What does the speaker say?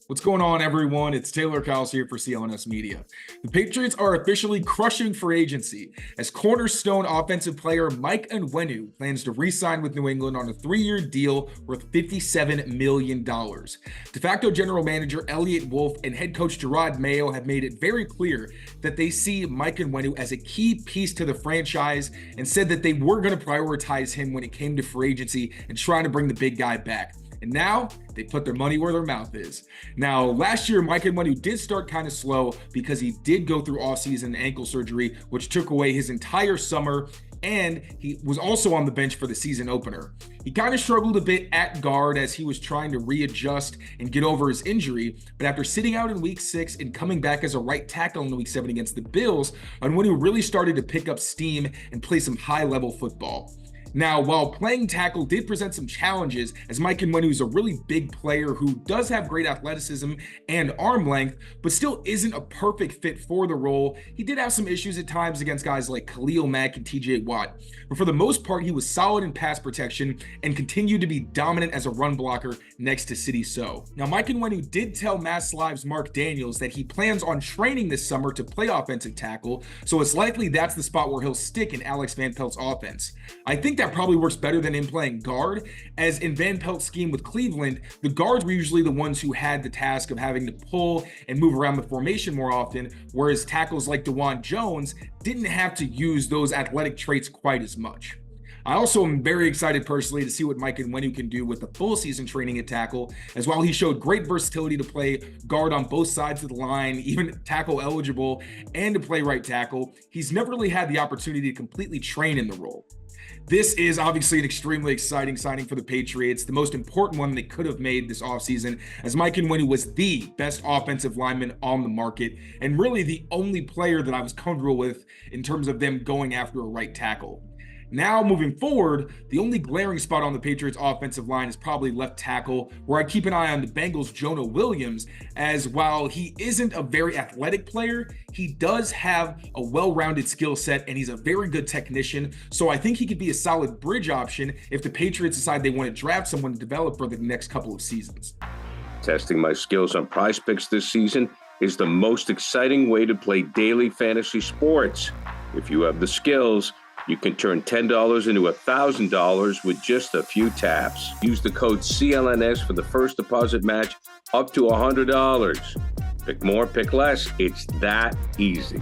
What's going on, everyone? It's Tayler Kyles here for CLNS Media. The Patriots are officially crushing free agency as cornerstone offensive player Mike Onwenu plans to re-sign with New England on a 3-year deal worth $57 million. De facto general manager Elliott Wolf and head coach Jerod Mayo have made it very clear that they see Mike Onwenu as a key piece to the franchise and said that they were going to prioritize him when it came to free agency and trying to bring the big guy back. And now they put their money where their mouth is. Now, last year, Mike Onwenu did start kind of slow because he did go through off-season ankle surgery, which took away his entire summer, and he was also on the bench for the season opener. He kind of struggled a bit at guard as he was trying to readjust and get over his injury, but after sitting out in week 6 and coming back as a right tackle in week 7 against the Bills, Onwenu really started to pick up steam and play some high-level football. Now, while playing tackle did present some challenges, as Mike Onwenu is a really big player who does have great athleticism and arm length, but still isn't a perfect fit for the role, he did have some issues at times against guys like Khalil Mack and TJ Watt. But for the most part, he was solid in pass protection and continued to be dominant as a run blocker next to Sidy Sow. Now, Mike Onwenu did tell Mass Live's Mark Daniels that he plans on training this summer to play offensive tackle, so it's likely that's the spot where he'll stick in Alex Van Pelt's offense. I think that probably works better than him playing guard, as in Van Pelt's scheme with Cleveland, the guards were usually the ones who had the task of having to pull and move around the formation more often, whereas tackles like DeJuan Jones didn't have to use those athletic traits quite as much. I also am very excited personally to see what Mike Onwenu can do with the full season training at tackle, as while he showed great versatility to play guard on both sides of the line, even tackle eligible, and to play right tackle, he's never really had the opportunity to completely train in the role. This is obviously an extremely exciting signing for the Patriots, the most important one they could have made this offseason, as Mike Onwenu was the best offensive lineman on the market, and really the only player that I was comfortable with in terms of them going after a right tackle. Now, moving forward, the only glaring spot on the Patriots offensive line is probably left tackle, where I keep an eye on the Bengals' Jonah Williams, as while he isn't a very athletic player, he does have a well-rounded skill set and he's a very good technician. So I think he could be a solid bridge option if the Patriots decide they want to draft someone to develop for the next couple of seasons. Testing my skills on Prize Picks this season is the most exciting way to play daily fantasy sports. If you have the skills, you can turn $10 into $1,000 with just a few taps. Use the code CLNS for the first deposit match up to $100. Pick more, pick less. It's that easy.